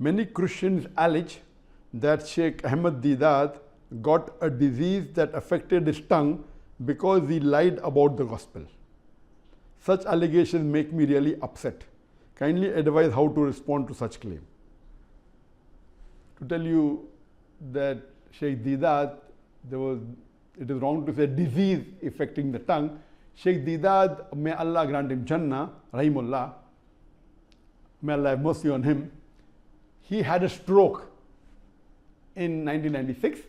Many Christians allege that Sheikh Ahmed Deedat got a disease that affected his tongue because he lied about the gospel. Such allegations make me really upset. Kindly advise how to respond to such claim. To tell you that Sheikh Deedat, it is wrong to say disease affecting the tongue. Sheikh Deedat, may Allah grant him Jannah, Rahimullah, may Allah have mercy on him. He had a stroke in 1996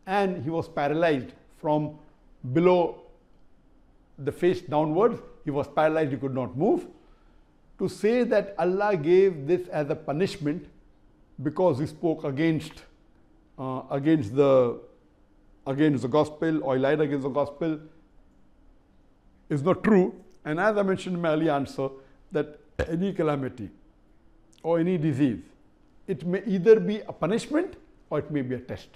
and he was paralyzed from below the face downwards. He was paralyzed, he could not move. To say that Allah gave this as a punishment because he spoke against the gospel or he lied against the gospel is not true. And as I mentioned in my earlier answer, that any calamity or any disease, it may either be a punishment or it may be a test.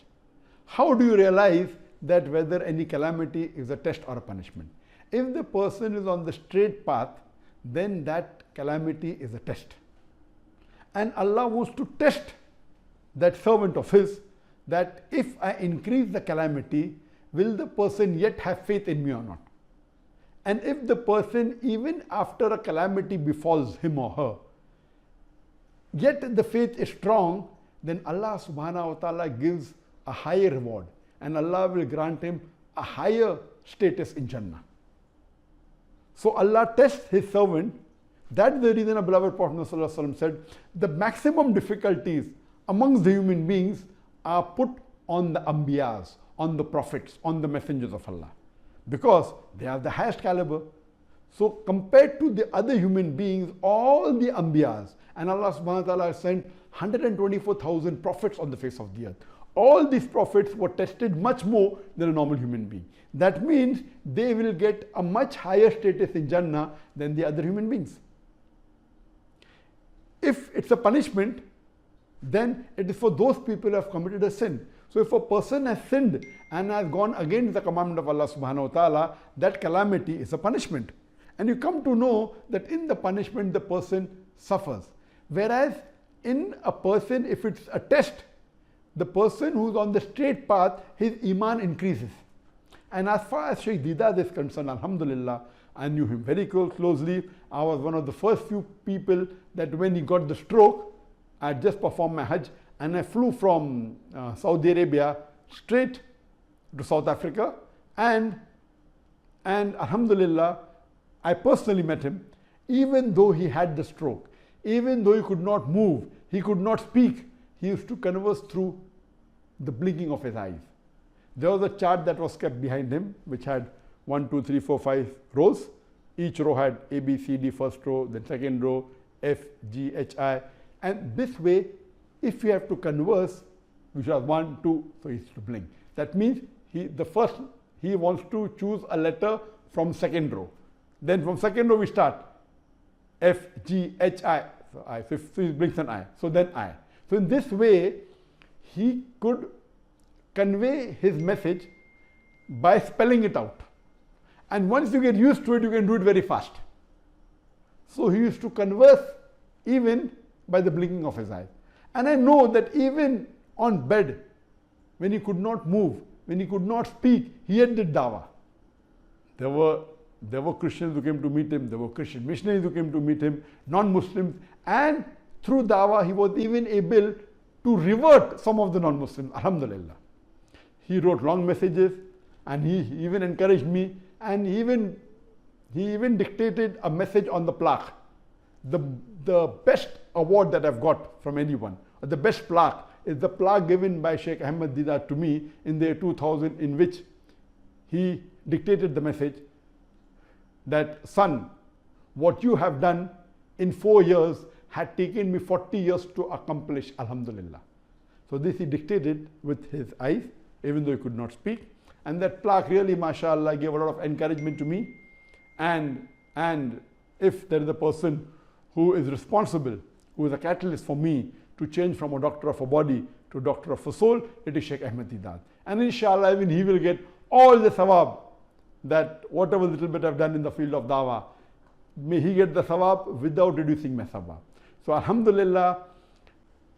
How do you realize that whether any calamity is a test or a punishment? If the person is on the straight path, then that calamity is a test. And Allah wants to test that servant of his, that if I increase the calamity, will the person yet have faith in me or not? And if the person, even after a calamity befalls him or her, yet the faith is strong, then Allah subhanahu wa ta'ala gives a higher reward and Allah will grant him a higher status in Jannah. So Allah tests his servant. That's the reason our beloved Prophet ﷺ said, the maximum difficulties amongst the human beings are put on the Anbiyas, on the prophets, on the messengers of Allah, because they are the highest caliber. So compared to the other human beings, all the Anbiyas, and Allah subhanahu wa ta'ala sent 124,000 prophets on the face of the earth. All these prophets were tested much more than a normal human being. That means they will get a much higher status in Jannah than the other human beings. If it's a punishment, then it is for those people who have committed a sin. So if a person has sinned and has gone against the commandment of Allah subhanahu wa ta'ala, that calamity is a punishment. And you come to know that in the punishment the person suffers. Whereas in a person, if it's a test, the person who's on the straight path, his iman increases. And as far as Sheikh Deedat is concerned, alhamdulillah, I knew him very closely. I was one of the first few people that when he got the stroke, I had just performed my Hajj and I flew from Saudi Arabia straight to South Africa, and alhamdulillah, I personally met him. Even though he had the stroke, even though he could not move, he could not speak, he used to converse through the blinking of his eyes. There was a chart that was kept behind him which had 1, 2, 3, 4, 5 rows. Each row had A, B, C, D, first row, then second row, F, G, H, I. And this way, if you have to converse, which was 1, 2, so he used to blink. That means he wants to choose a letter from second row. Then from second row we start F, G, H, I. So I. So he blinks an I. So then I. So in this way, he could convey his message by spelling it out. And once you get used to it, you can do it very fast. So he used to converse even by the blinking of his eyes. And I know that even on bed, when he could not move, when he could not speak, he had did dawah. There were Christians who came to meet him, there were Christian missionaries who came to meet him, non-Muslims, and through dawah he was even able to revert some of the non-Muslims, alhamdulillah. He wrote long messages and he even encouraged me, and he even dictated a message on the plaque. The best award that I've got from anyone, or the best plaque, is the plaque given by Sheikh Ahmed Deedat to me in the year 2000, in which he dictated the message that, son, what you have done in 4 years had taken me 40 years to accomplish, alhamdulillah. So this he dictated with his eyes, even though he could not speak. And that plaque really, mashallah, gave a lot of encouragement to me. And if there is a person who is responsible, who is a catalyst for me to change from a doctor of a body to a doctor of a soul, it is Sheikh Ahmed Deedat. And inshallah, even he will get all the thawab, that whatever little bit I've done in the field of dawah, may he get the thawab without reducing my thawab. So alhamdulillah,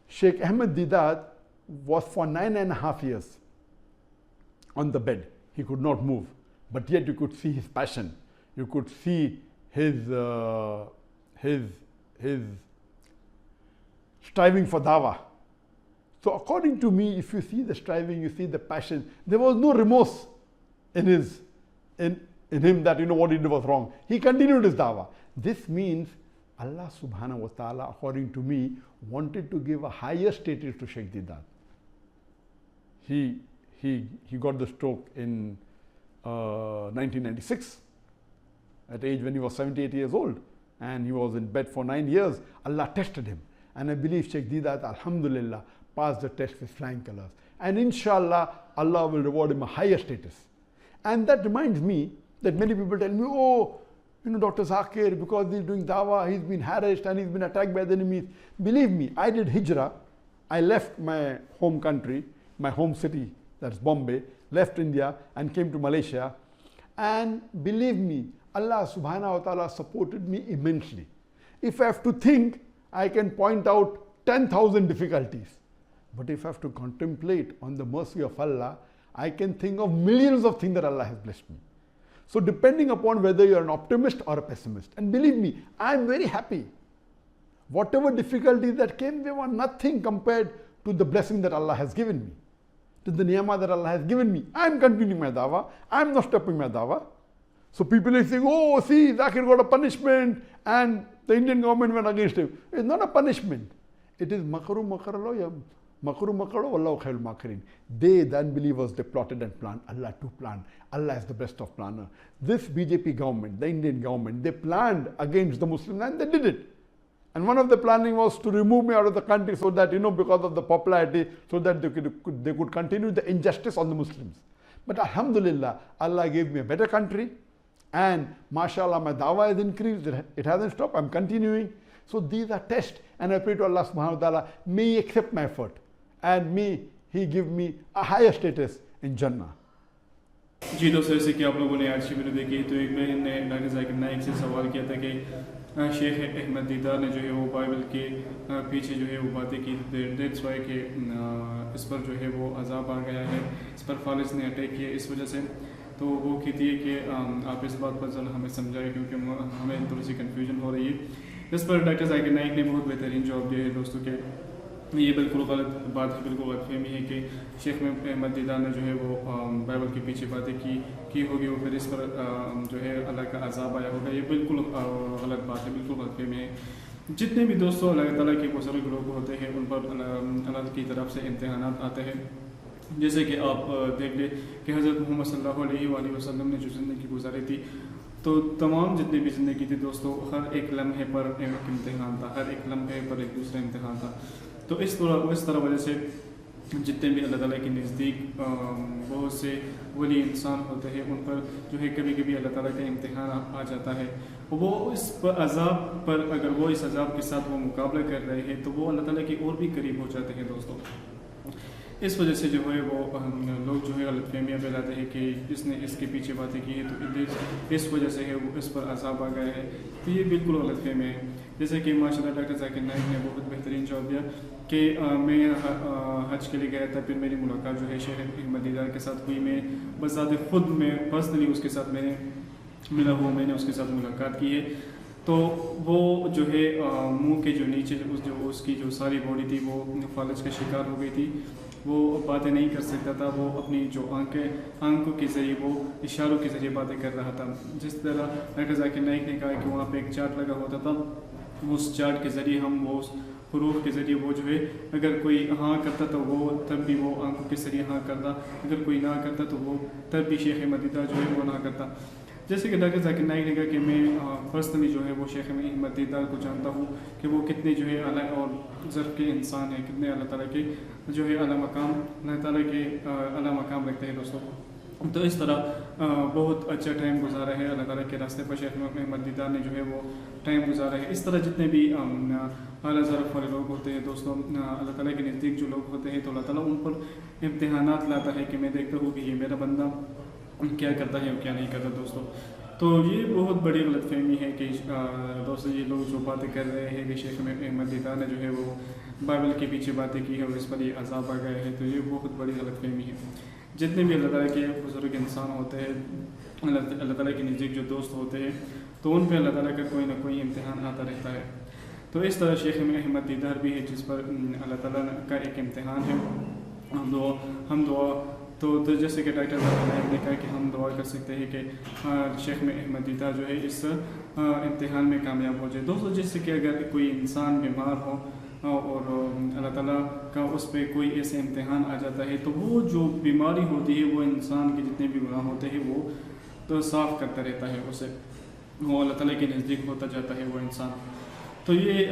Sheikh Ahmed Deedat was for 9.5 years on the bed. He could not move, but yet you could see his passion. You could see his striving for dawah. So according to me, if you see the striving, you see the passion, there was no remorse in him that what he did was wrong. He continued his dawah. This means Allah subhanahu wa ta'ala, according to me, wanted to give a higher status to Sheikh Deedat. He got the stroke in 1996 at age when he was 78 years old, and he was in bed for 9 years. Allah tested him, and I believe Sheikh Deedat, alhamdulillah, passed the test with flying colors, and inshallah Allah will reward him a higher status. And that reminds me that many people tell me, Dr. Zakir, because he's doing dawah, he's been harassed and he's been attacked by the enemies. Believe me, I did hijrah. I left my home country, my home city, that's Bombay, left India and came to Malaysia. And believe me, Allah subhanahu wa ta'ala supported me immensely. If I have to think, I can point out 10,000 difficulties. But if I have to contemplate on the mercy of Allah, I can think of millions of things that Allah has blessed me. So depending upon whether you're an optimist or a pessimist, and believe me, I'm very happy. Whatever difficulties that came, they were nothing compared to the blessing that Allah has given me, to the ni'mah that Allah has given me. I'm continuing my dawah. I'm not stopping my dawah. So people are saying, see, Zakir got a punishment and the Indian government went against him. It's not a punishment. It is makru makaralo. They, the unbelievers, they plotted and planned. Allah to plan. Allah is the best of planner. This BJP government, the Indian government, they planned against the Muslims and they did it. And one of the planning was to remove me out of the country so that, because of the popularity, so that they could continue the injustice on the Muslims. But alhamdulillah, Allah gave me a better country, and mashallah, my dawah has increased. It hasn't stopped. I'm continuing. So these are tests, and I pray to Allah subhanahu wa ta'ala, may He accept my effort and may He give me a higher status in Jannah. جی دوستو، جیسے کہ آپ لوگوں نے آج کی video دیکھی تو ایک بہن نے ڈاکٹر ذاکر نائک سے سوال کیا تھا کہ شیخ احمد دیدار نے جو ہے وہ بائبل کے پیچھے جو ہے وہ باتیں کی، دیٹس وائی کہ اس پر جو ہے وہ عذاب آ گیا ہے، اس پر فالج نے اٹیک کیا اس وجہ سے. تو وہ کہتی ہے کہ آپ اس بات پر ذرا ہمیں سمجھائیں کیونکہ ہمیں تھوڑی سی کنفیوژن ہو رہی ہے. اس پر ڈاکٹر ذاکر نائک نے بہت بہترین جواب دیا ہے دوستوں کہ یہ بالکل غلط بات ہے، بالکل غلط فہمی ہے کہ شیخ احمد دیدار نے جو ہے وہ بائبل کے پیچھے باتیں کی ہوگی اور پھر اس پر جو ہے اللہ کا عذاب آیا ہوگا. یہ بالکل غلط بات ہے، بالکل غلط فہمی ہے. جتنے بھی دوستوں اللہ تعالیٰ کے بزرگ لوگ ہوتے ہیں ان پر اللہ کی طرف سے امتحانات آتے ہیں. جیسے کہ آپ دیکھ لیں کہ حضرت محمد صلی اللہ علیہ وآلہ وسلم نے جو زندگی گزاری تھی، تو تمام جتنی بھی زندگی تھی دوستوں، ہر ایک لمحے پر ایک امتحان تھا، ہر ایک لمحے پر ایک دوسرا امتحان تھا. تو اس طرح وجہ سے جتنے بھی اللہ تعالیٰ کے نزدیک بہت سے ولی انسان ہوتے ہیں ان پر جو ہے کبھی کبھی اللہ تعالیٰ کا امتحان آ جاتا ہے. وہ اس پر عذاب پر اگر وہ اس عذاب کے ساتھ وہ مقابلہ کر رہے ہیں تو وہ اللہ تعالیٰ کے اور بھی قریب ہو جاتے ہیں دوستوں. اس وجہ سے جو ہے وہ لوگ جو ہے غلط فہمیاں پھیلاتے ہیں کہ اس نے اس کے پیچھے باتیں کی ہیں تو اس وجہ سے ہے وہ اس پر عذاب آ گیا ہے. تو یہ بالکل غلط فہمی ہے. جیسے کہ ماشاء اللہ ڈاکٹر ذاکر نائک نے بہت بہترین جواب دیا کہ میں حج کے لیے گیا تھا، پھر میری ملاقات جو ہے شیخ احمد دیدار کے ساتھ ہوئی. میں بذات خود میں پرسنلی اس کے ساتھ میں نے ملا ہوا، میں نے اس کے ساتھ ملاقات کی ہے. تو وہ جو ہے منہ کے جو نیچے اس کی جو ساری باڈی تھی وہ فالج کا شکار ہو گئی تھی. وہ باتیں نہیں کر سکتا تھا، وہ اپنی جو آنکھوں کے ذریعے وہ اشاروں کے ذریعے باتیں کر رہا تھا. جس طرح ڈاکٹر ذاکر نائک نے کہا کہ وہاں پہ ایک چارٹ لگا ہوتا تھا، اس چارٹ کے ذریعے ہم وہ حروف کے ذریعے وہ جو ہے اگر کوئی ہاں کرتا تو وہ تب بھی وہ آنکھوں کے ذریعے ہاں کرتا، اگر کوئی نہ کرتا تو وہ تب بھی شیخ احمد دیدار جو ہے وہ نہ کرتا. جیسے کہ ڈاکٹر ذاکر نائک نے کہا کہ میں پرسنلی جو ہے وہ شیخ احمد دیدار کو جانتا ہوں کہ وہ کتنے جو ہے اعلیٰ اور ظرف کے انسان ہیں، کتنے اللہ تعالیٰ کے جو ہے اعلیٰ مقام رکھتے ہیں دوستوں. تو اس طرح بہت اچھا ٹائم گزارا ہے اللہ تعالیٰ کے راستے پر. شیخ احمد دیدار نے جو ہے وہ ٹائم گزارا ہے. اس طرح جتنے بھی اعلیٰ ظرف والے لوگ ہوتے ہیں دوستوں، اللہ تعالیٰ کے نزدیک جو لوگ ہوتے ہیں تو اللہ تعالیٰ ان پر امتحانات لاتا ہے کہ میں دیکھتا ہوں کہ یہ میرا بندہ کیا کرتا ہے اور کیا نہیں کرتا دوستوں. تو یہ بہت بڑی غلط فہمی ہے کہ دوستوں یہ لوگ جو باتیں کر رہے ہیں کہ شیخ احمد دیدار نے جو ہے وہ بائبل کے پیچھے باتیں کی ہے اور اس پر یہ عذاب آ گئے ہیں، تو یہ بہت بڑی غلط فہمی ہے۔ جتنے بھی اللہ تعالیٰ کے بزرگ انسان ہوتے ہیں، اللہ تعالیٰ کے نزدیک جو دوست ہوتے ہیں، تو ان پہ اللہ تعالیٰ کا کوئی نہ کوئی امتحان آتا رہتا ہے۔ تو اس طرح شیخ احمد دیدار بھی ہے جس پر اللہ تعالیٰ کا ایک امتحان ہے۔ ہم دعا تو جیسے کہ ڈاکٹر ذاکر نائک نے کہا کہ ہم دعا کر سکتے ہیں کہ شیخ احمد دیدار جو ہے اس امتحان میں کامیاب ہو جائے۔ دوستو، جیسے کہ اگر کوئی انسان بیمار ہو اور اللہ تعالیٰ کا اس پہ کوئی ایسے امتحان آ جاتا ہے، تو وہ جو بیماری ہوتی ہے وہ انسان کے جتنے بھی گناہ ہوتے ہیں وہ تو صاف کرتا رہتا ہے، اسے وہ اللہ تعالیٰ کے نزدیک ہوتا جاتا ہے وہ انسان۔ تو یہ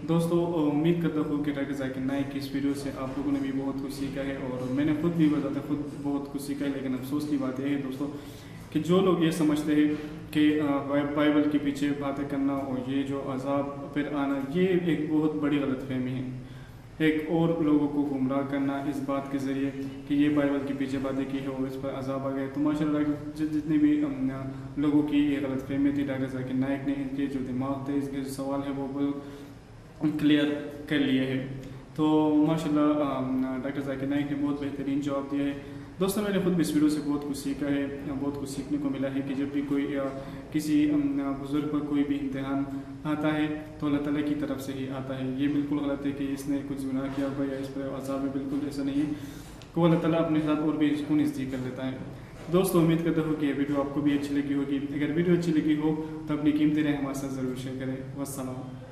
دوستو امید کرتا ہوں کہ ڈاکٹر ذاکر نائک کی اس ویڈیو سے آپ لوگوں نے بھی بہت کچھ سیکھا ہے، اور میں نے خود بھی خود بہت کچھ سیکھا ہے۔ لیکن افسوس کی بات یہ ہے دوستو کہ جو لوگ یہ سمجھتے ہیں کہ بائبل کے پیچھے باتیں کرنا اور یہ جو عذاب پھر آنا، یہ ایک بہت بڑی غلط فہمی ہے۔ ایک اور لوگوں کو گمراہ کرنا اس بات کے ذریعے کہ یہ بائبل کے پیچھے باتیں کی ہے اور اس پر عذاب آ گئے، تو ماشاء اللہ جتنے بھی لوگوں کی یہ غلط فہمی تھی، ڈاکٹر ذاکر نائک نے ان کے جو دماغ تھے، اس کے جو سوال ہے وہ کلیئر کر لیے ہیں۔ تو ماشاء اللہ ڈاکٹر ذاکر نائک نے بہت بہترین جواب دیا ہے۔ دوستوں، میں نے خود بھی اس ویڈیو سے بہت کچھ سیکھا ہے، بہت کچھ سیکھنے کو ملا ہے کہ جب بھی کوئی کسی بزرگ پر کوئی بھی امتحان آتا ہے تو اللہ تعالیٰ کی طرف سے ہی آتا ہے۔ یہ بالکل غلط ہے کہ اس نے کچھ گناہ کیا ہوگا یا اس پر عذاب ہے، بالکل ایسا نہیں ہے کہ وہ اللہ تعالیٰ اپنے ساتھ اور بھی اس کو نزدیک کر لیتا ہے۔ دوستوں، امید کرتا ہوں کہ یہ ویڈیو آپ کو بھی اچھی لگی ہوگی۔ اگر ویڈیو اچھی لگی ہو تو اپنی قیمتی رائے ہمارے ساتھ ضرور شیئر کریں۔ والسلام۔